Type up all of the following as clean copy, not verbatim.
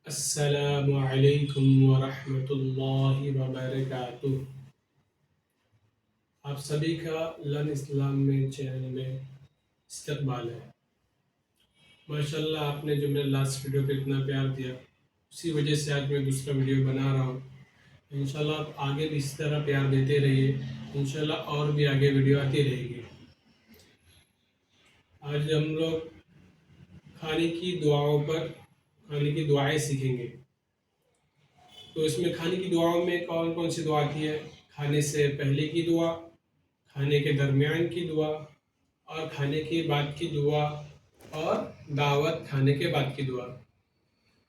السلام علیکم ورحمۃ اللہ وبرکاتہ۔ آپ سبھی کا لرن اسلام میں چینل میں استقبال ہے۔ ماشاءاللہ آپ نے جو میرے لاسٹ ویڈیو پہ اتنا پیار دیا، اسی وجہ سے آج میں دوسرا ویڈیو بنا رہا ہوں۔ انشاءاللہ آپ آگے بھی اس طرح پیار دیتے رہیے، انشاءاللہ اور بھی آگے ویڈیو آتی رہے گی۔ آج ہم لوگ کھانے کی دعائیں سیکھیں گے۔ تو اس میں کھانے کی دعاؤں میں کون کون سی دعا آتی ہے؟ کھانے سے پہلے کی دعا، کھانے کے درمیان کی دعا، اور کھانے کے بعد کی دعا، اور دعوت کھانے کے بعد کی دعا۔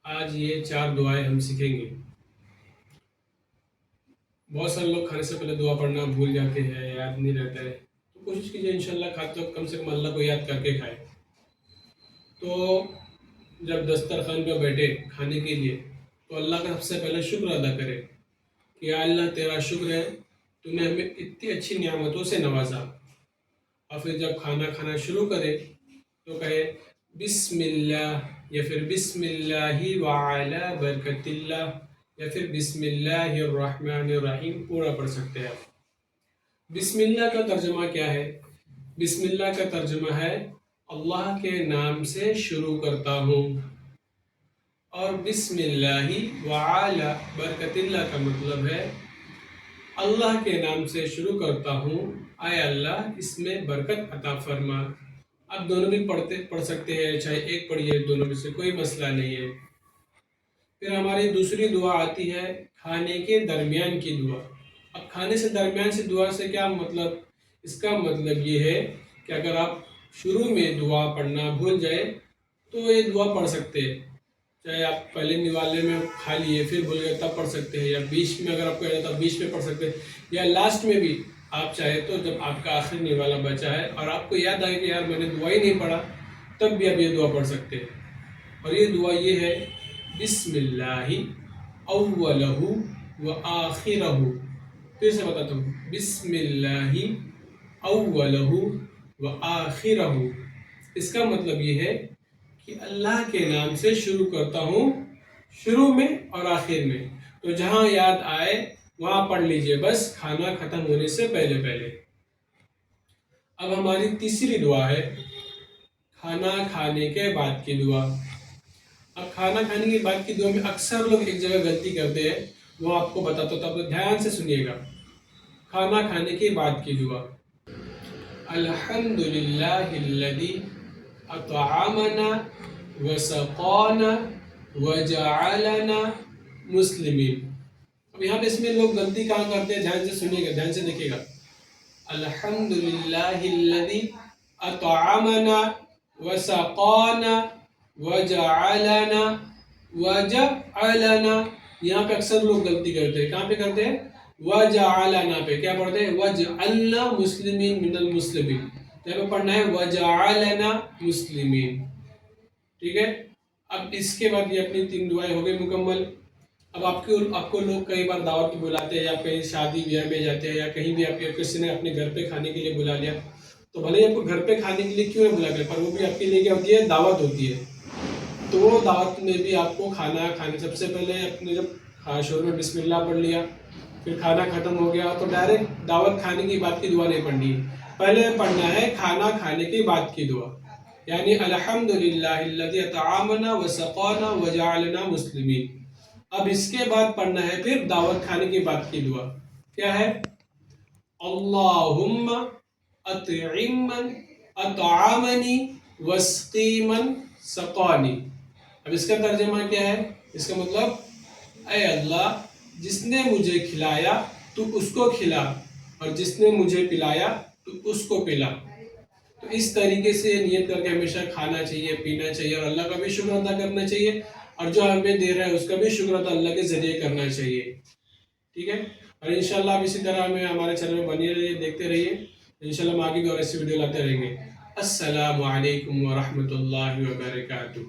آج یہ 4 دعائیں ہم سیکھیں گے۔ بہت سارے لوگ کھانے سے پہلے دعا پڑھنا بھول جاتے ہیں، یاد نہیں رہتا ہے، تو کوشش کیجیے انشاءاللہ کھاتے وقت کم سے کم اللہ کو یاد کر کے کھائے۔ تو جب دسترخوان پہ بیٹھے کھانے کے لیے تو اللہ کا سب سے پہلے شکر ادا کرے کہ یا اللہ تیرا شکر ہے، تو نے ہمیں اتنی اچھی نعمتوں سے نوازا۔ اور پھر جب کھانا کھانا شروع کرے تو کہے بسم اللہ، یا پھر بسم اللہ وعلی برکت اللہ، یا پھر بسم اللہ الرحمن الرحیم پورا پڑھ سکتے ہیں آپ۔ بسم اللہ کا ترجمہ کیا ہے؟ بسم اللہ کا ترجمہ ہے اللہ کے نام سے شروع کرتا ہوں، اور بسم اللہ وعلی برکت اللہ کا مطلب ہے اللہ کے نام سے شروع کرتا ہوں، اے اللہ اس میں برکت عطا فرما۔ اب دونوں بھی پڑھ سکتے ہیں، چاہے ایک پڑھیے، دونوں میں سے کوئی مسئلہ نہیں ہے۔ پھر ہماری دوسری دعا آتی ہے کھانے کے درمیان کی دعا۔ اب کھانے سے درمیان سے دعا سے کیا مطلب؟ اس کا مطلب یہ ہے کہ اگر آپ شروع میں دعا پڑھنا بھول جائے تو یہ دعا پڑھ سکتے ہیں، چاہے آپ پہلے نوالے میں کھا لیے پھر بھول گئے تب پڑھ سکتے ہیں، یا بیچ میں اگر آپ کو یاد آتا بیچ میں پڑھ سکتے ہیں، یا لاسٹ میں بھی آپ چاہے تو جب آپ کا آخری نوالا بچا ہے اور آپ کو یاد آئے کہ یار میں نے دعا ہی نہیں پڑھا، تب بھی آپ یہ دعا پڑھ سکتے ہیں۔ اور یہ دعا یہ ہے بسم اللہ اولہ و آخرہ۔ پھر سے بتاتا ہوں، بسم اللہ اولہ و آخرہ۔ اس کا مطلب یہ ہے کہ اللہ کے نام سے شروع کرتا ہوں، شروع میں اور آخر میں، تو جہاں یاد آئے وہاں پڑھ لیجئے، بس کھانا ختم ہونے سے پہلے۔ اب ہماری تیسری دعا ہے کھانا کھانے کے بعد کی دعا۔ اب کھانا کھانے کے بعد کی دعا میں اکثر لوگ ایک جگہ غلطی کرتے ہیں، وہ آپ کو بتاتا ہوں، تو آپ دھیان سے سنیے گا۔ کھانا کھانے کے بعد کی دعا، الحمدللہ الذی اطعمنا وسقانا وجعلنا مسلمین۔ اب یہاں پہ اس میں لوگ غلطی کہاں کرتے ہیں؟ دھیان سے سنیے گا، دھیان سے دیکھیے گا۔ الحمدللہ الذی اطعمنا وسقانا وجعلنا یہاں پہ اکثر لوگ غلطی کرتے ہیں، کہاں پہ کرتے ہیں؟ وجعلنا پہ کیا پڑھتے ہیں؟ وجعلنا مسلمین من المسلمین، یہاں پہ پڑھنا ہے وجعلنا مسلمین، ٹھیک ہے؟ اب اس کے بعد یہ اپنی 3 دعائیں ہو گئی مکمل۔ اب آپ کو لوگ کئی بار دعوت پہ بلاتے ہیں، یا کہیں شادی بیاہ میں جاتے ہیں، یا کہیں بھی آپ کسی نے اپنے گھر پہ کھانے کے لیے بلا لیا، تو بھلے آپ کو گھر پہ کھانے کے لیے کیوں نہ بلا گیا، پر وہ بھی آپ کے لیے کیا ہوتی ہے؟ دعوت ہوتی ہے۔ تو وہ دعوت میں بھی آپ کو کھانا کھانے سب سے پہلے اپنے جب شروع میں بسم اللہ پڑھ لیا، پھر کھانا ختم ہو گیا تو ڈائریکٹ دعوت کھانے کی بعد کی دعا نہیں پڑھنی ہے، پہلے پڑھنا ہے کھانا کھانے کے بعد کی دعا، یعنی الحمدللہ الذی اطعمنا وسقانا وجعلنا مسلمین۔ اب اس کے بعد پڑھنا ہے پھر دعوت کھانے کے بعد کی دعا، کیا ہے؟ اللہم اطعم من اطعمنی واسقی من سقانی۔ اب اس کا ترجمہ کیا ہے؟ اس کا مطلب اے اللہ جس نے مجھے کھلایا تو اس کو کھلا، اور جس نے مجھے پلایا تو اس کو پلا۔ تو اس طریقے سے نیت کر کے ہمیشہ کھانا چاہیے، پینا چاہیے، اور اللہ کا بھی شکر ادا کرنا چاہیے، اور جو ہمیں دے رہا ہے اس کا بھی شکر ادا اللہ کے ذریعے کرنا چاہیے، ٹھیک ہے؟ اور انشاءاللہ آپ اسی طرح ہمارے چینل میں بنے رہیے، دیکھتے رہیے، انشاءاللہ ہم آگے بھی اور ایسی ویڈیو لاتے رہیں گے۔ السلام علیکم ورحمۃ اللہ وبرکاتہ۔